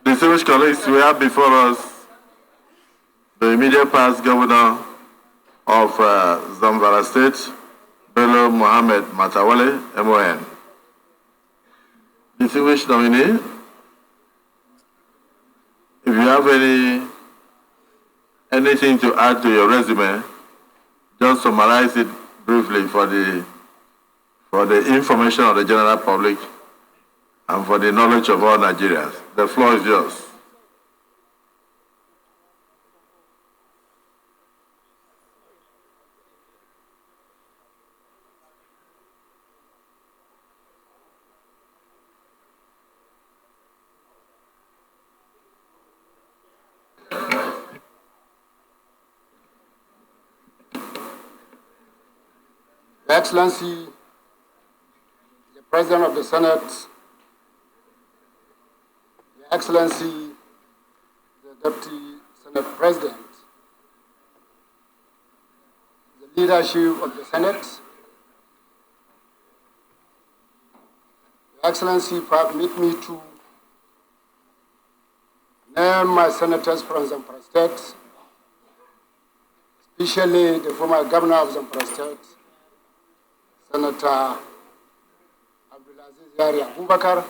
Distinguished colleagues, we have before us the immediate past governor of Zamfara State, Bello Matawalle, MON. Distinguished nominee, if you have anything to add to your resume, just summarize it briefly for the information of the general public and for the knowledge of all Nigerians. The floor is yours. Your Excellency, the President of the Senate, Your Excellency, the Deputy Senate President, the leadership of the Senate, Your Excellency, permit me to name my senators from Zamfara State, especially the former governor of Zamfara State, Senator Abdulaziz Yari Abubakar,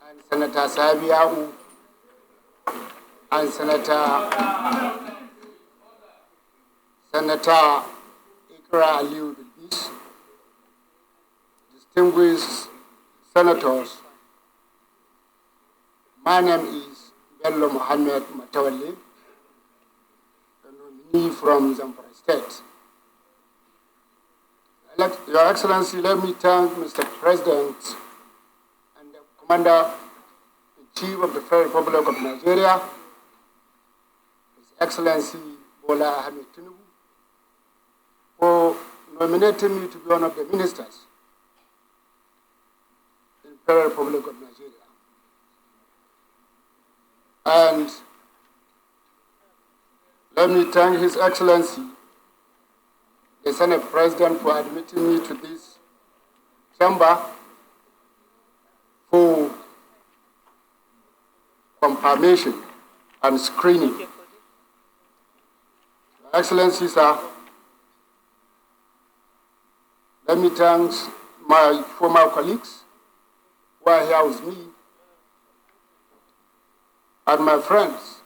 and Senator Sabiau, and Senator Ikra Aliu Bilbis, distinguished senators. My name is Bello Matawalle, the nominee from Zamfara State. Your Excellency, let me thank Mr. President and the Commander-in-Chief of the Federal Republic of Nigeria, His Excellency Bola Ahmed Tinubu, for nominating me to be one of the ministers in the Federal Republic of Nigeria. And let me thank His Excellency the Senate President for admitting me to this chamber for confirmation and screening. Your Excellency, sir, let me thank my former colleagues who are here with me and my friends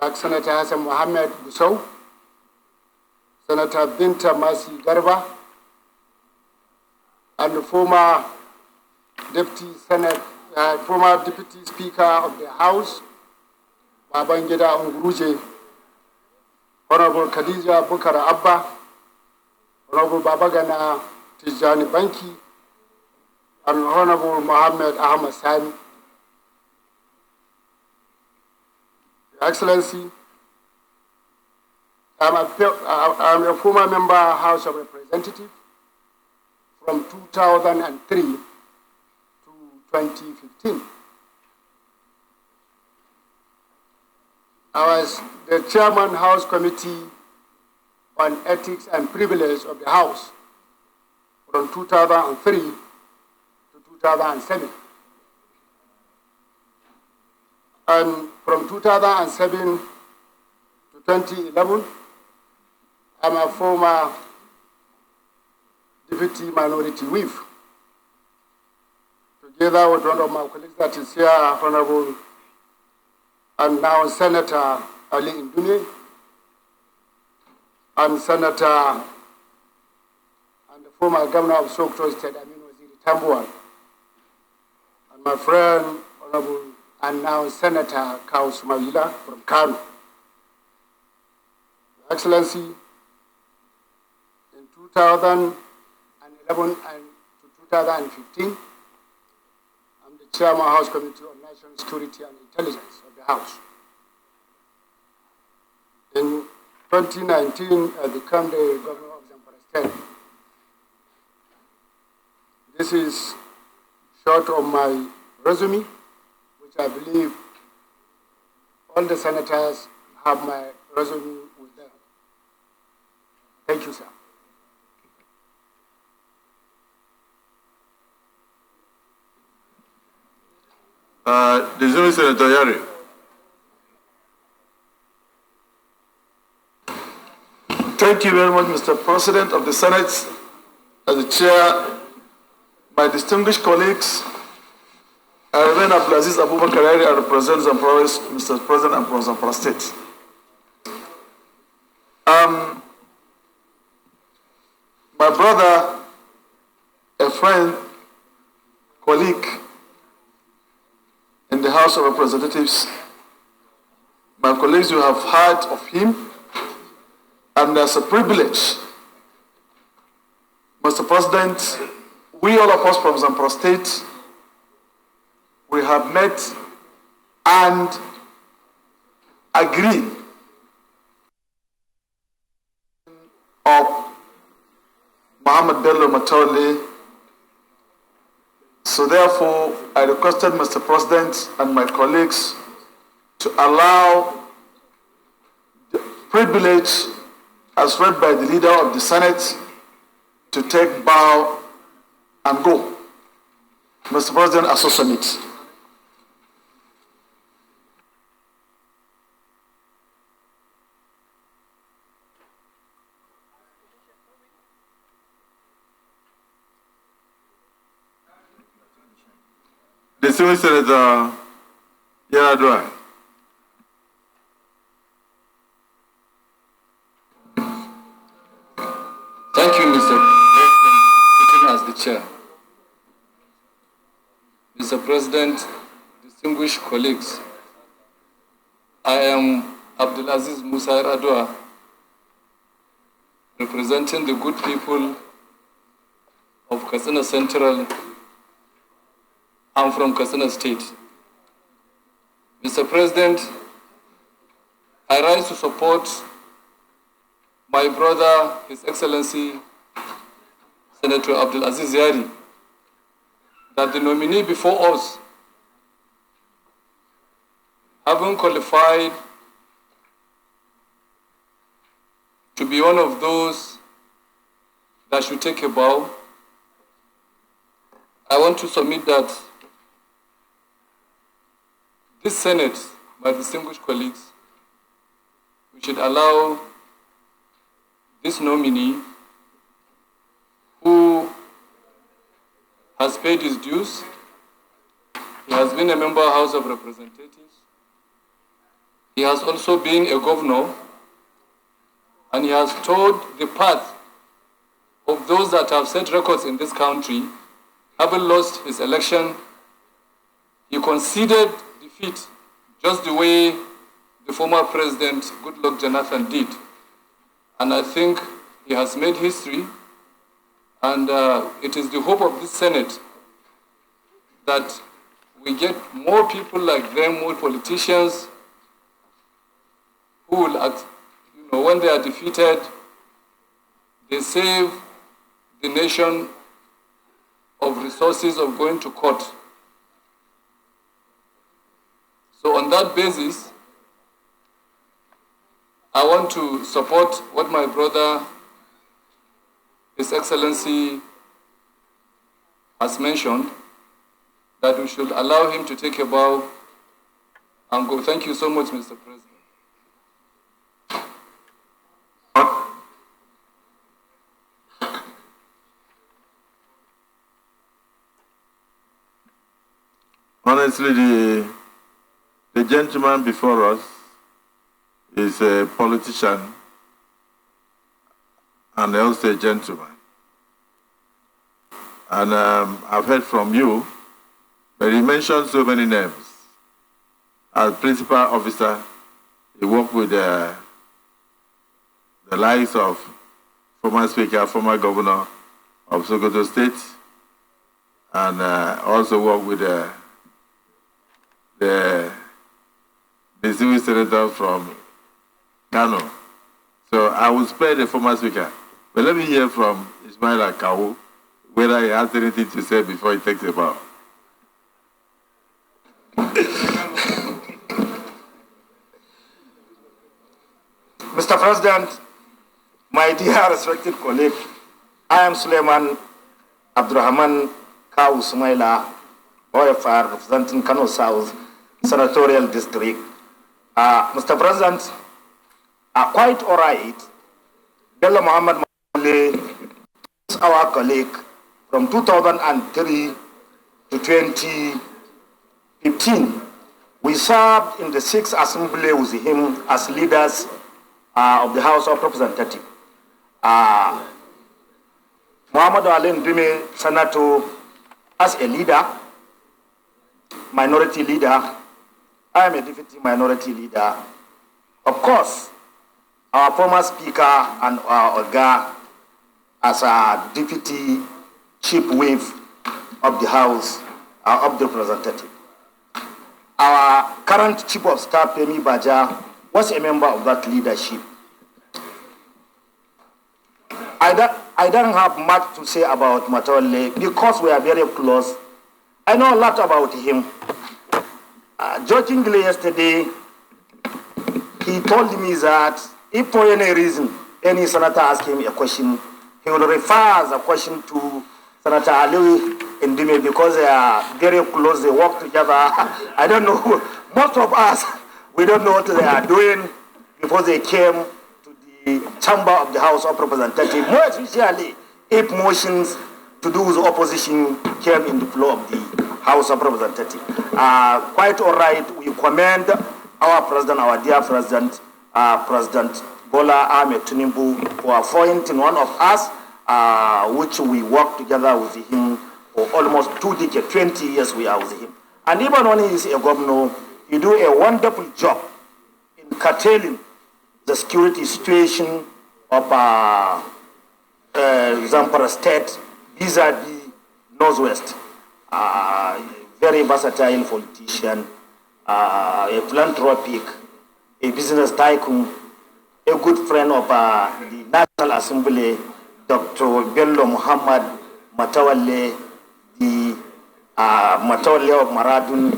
like Senator Hassan Mohammed Busau, Senator Binta Masi Garba, and the former Deputy Speaker of the House, Babangida Nguruje, Honorable Khadija Bukara Abba, Honorable Babagana Tijani Banki, and Honorable Mohammed Ahmad Sani. Your Excellency, I'm a former member of House of Representatives from 2003 to 2015. I was the Chairman House Committee on Ethics and Privilege of the House from 2003 to 2007. And from 2007 to 2011, I'm a former Deputy Minority Whip, together with one of my colleagues that is here, Honorable, and now Senator Ali Indune, and Senator and the former Governor of Sokoto State, Amin Waziri Tambuwal, and my friend, Honorable, and now Senator Kaus Mawila from Kano. Excellency, in 2011 and to 2015, I'm the Chairman of the House Committee on National Security and Intelligence of the House. In 2019, I became the Governor of Zamfara State. This is short of my resume, which I believe all the senators have my resume with them. Thank you, sir. Distinguished Senator Yari. Thank you very much, Mr. President of the Senate. As the chair, my distinguished colleagues, I remain Abdulaziz Abubakar. I represent Zamfara, Mr. President, and from Zamfara State. My brother, a friend, colleague in the House of Representatives, my colleagues, you have heard of him, and as a privilege, Mr. President, we all of us from Zamfara State, we have met and agreed of Bello Matawalle. So therefore, I requested Mr. President and my colleagues to allow the privilege as read by the leader of the Senate to take bow and go. Mr. President, I so submit. Distinguished Senator Yaradua. Thank you, Mr. President, sitting as the chair. Mr. President, distinguished colleagues, I am Abdulaziz Musa Yaradua, representing the good people of Katsina Central. I'm from Katsina State. Mr. President, I rise to support my brother, His Excellency Senator Abdulaziz Yari, that the nominee before us, having qualified to be one of those that should take a bow, I want to submit that this Senate, my distinguished colleagues, we should allow this nominee who has paid his dues. He has been a member of the House of Representatives. He has also been a governor, and he has told the path of those that have set records in this country. Having lost his election, he conceded defeat just the way the former president, Goodluck Jonathan, did. And I think he has made history, and it is the hope of this Senate that we get more people like them, more politicians who will, when they are defeated, they save the nation of resources of going to court. So on that basis, I want to support what my brother, His Excellency, has mentioned, that we should allow him to take a bow and go. Thank you so much, Mr. President. Honestly, the gentleman before us is a politician and also a gentleman. And I've heard from you, but he mentioned so many names. As principal officer, he worked with the likes of former Speaker, former Governor of Sokoto State, and also worked with the distinguished senator from Kano. So I will spare the former Speaker. But let me hear from Ismail Akawu whether he has anything to say before he takes a bow. Mr. President, my dear respected colleague, I am Suleiman Abdurrahman Kawu Sumaila, OFR representing Kano South Senatorial District. Mr. President, quite all right. Bello Muhammad Matawalle is our colleague from 2003 to 2015. We served in the 6th Assembly with him as leaders of the House of Representatives. Muhammad Ali Ndime Senator as a leader, minority leader. I am a deputy minority leader. Of course, our former speaker and our Oga as a deputy chief whip of the House of the Representatives. Our current chief of staff, Femi Baja, was a member of that leadership. I don't have much to say about Matawalle because we are very close. I know a lot about him. Jokingly yesterday, he told me that if for any reason any senator asks him a question, he will refer the question to Senator Ali Ndime because they are very close, they work together. I don't know, most of us, we don't know what they are doing before they came to the chamber of the House of Representatives, more especially if motions to do with opposition came in the floor of the House of Representatives. Quite all right, we commend our president, our dear president, President Bola Ahmed Tinubu, for appointing one of us, which we worked together with him for almost 2 decades, 20 years we are with him. And even when he is a governor, he do a wonderful job in curtailing the security situation of Zamfara state vis-a-vis Northwest. Very versatile politician, a philanthropic, a business tycoon, a good friend of the National Assembly, Dr. Bello Muhammad Matawalle, the Matawalle of Maradun,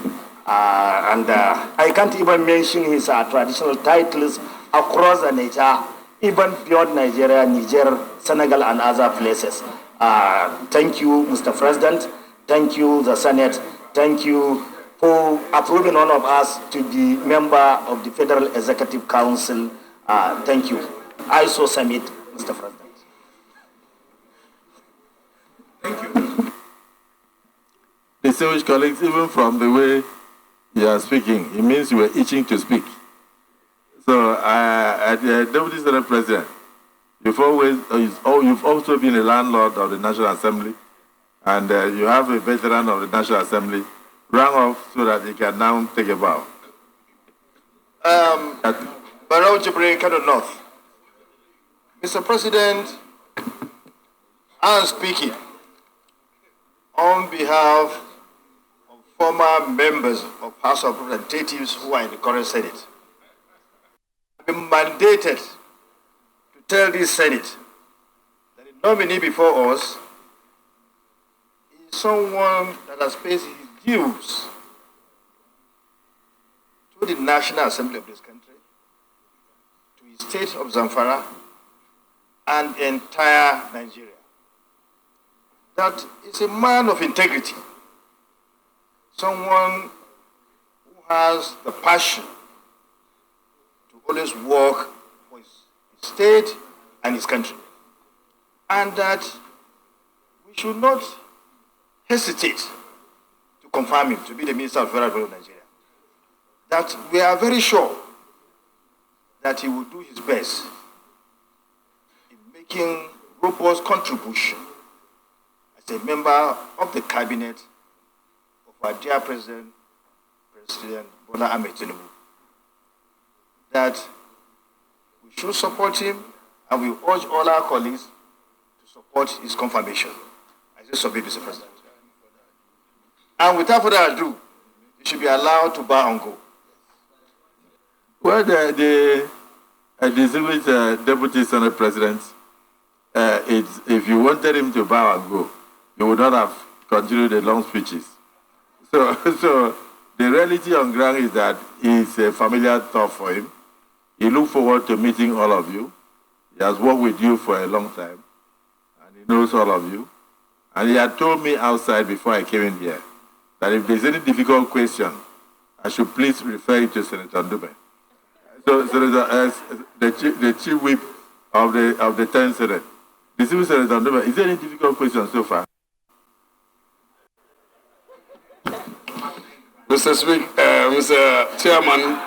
and I can't even mention his traditional titles across the Niger, even beyond Nigeria, Niger, Senegal, and other places. Thank you, Mr. President. Thank you, the Senate. Thank you for approving one of us to be member of the Federal Executive Council. Thank you. I so submit, Mr. President. Thank you. Distinguished colleagues, even from the way you are speaking, it means you were itching to speak. So, Deputy Senate President, you've also been a landlord of the National Assembly, and you have a veteran of the National Assembly. Rang off so that he can now take a bow. Barrow Jibril, Kano North. Mr. President, I am speaking on behalf of former members of House of Representatives who are in the current Senate. I've been mandated to tell this Senate that the nominee before us is someone that has paid his dues to the National Assembly of this country, to the state of Zamfara, and the entire Nigeria. That is a man of integrity, someone who has the passion to always work for his state and his country, and that we should not hesitate to confirm him to be the Minister of Federal Government of Nigeria. That we are very sure that he will do his best in making robust contribution as a member of the cabinet of our dear President Bola Ahmed Tinubu. That we should support him, and we urge all our colleagues to support his confirmation. I just submit, Mr. President. And without further ado, you should be allowed to bow and go. Well, the distinguished Deputy Senate President, if you wanted him to bow and go, you would not have continued the long speeches. So the reality on ground is that it's a familiar thought for him. He looks forward to meeting all of you. He has worked with you for a long time, and he knows all of you. And he had told me outside before I came in here that if there's any difficult question, I should please refer it to Senator Ndube. So, the chief whip of the 10th Senate. The civil Senator Ndube, is there any difficult question so far? Mr. Speaker, Mr. Chairman.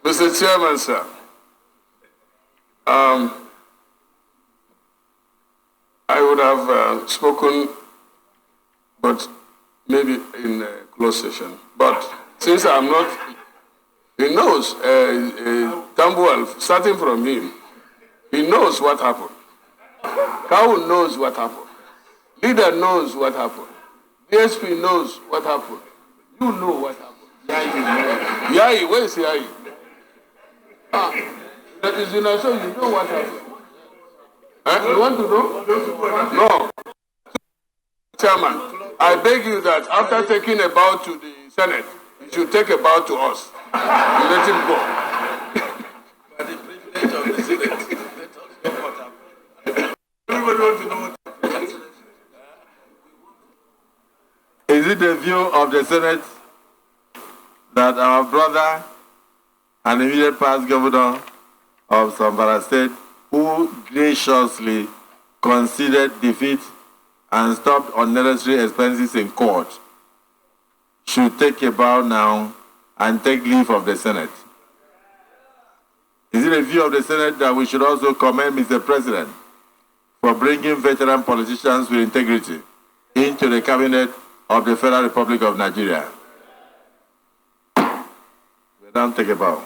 Mr. Chairman, sir. I would have spoken, but maybe in a closed session. But since I'm not, he knows, Tambuwal, starting from him, he knows what happened. Cow knows what happened. Leader knows what happened. DSP knows what happened. You know what happened. Yai, where is Yai? That is in so you know what happened. You want to know? No. Chairman, I beg you that after taking a bow to the Senate, you should take a bow to us. You let him go. By the privilege of the Senate, let us know what happened. Everybody wants to know what happened. Is it the view of the Senate that our brother and immediate past governor of Zamfara State, who graciously conceded defeat and stopped unnecessary expenses in court, should take a bow now and take leave of the Senate? Is it a view of the Senate that we should also commend Mr. President for bringing veteran politicians with integrity into the cabinet of the Federal Republic of Nigeria? We now take a bow.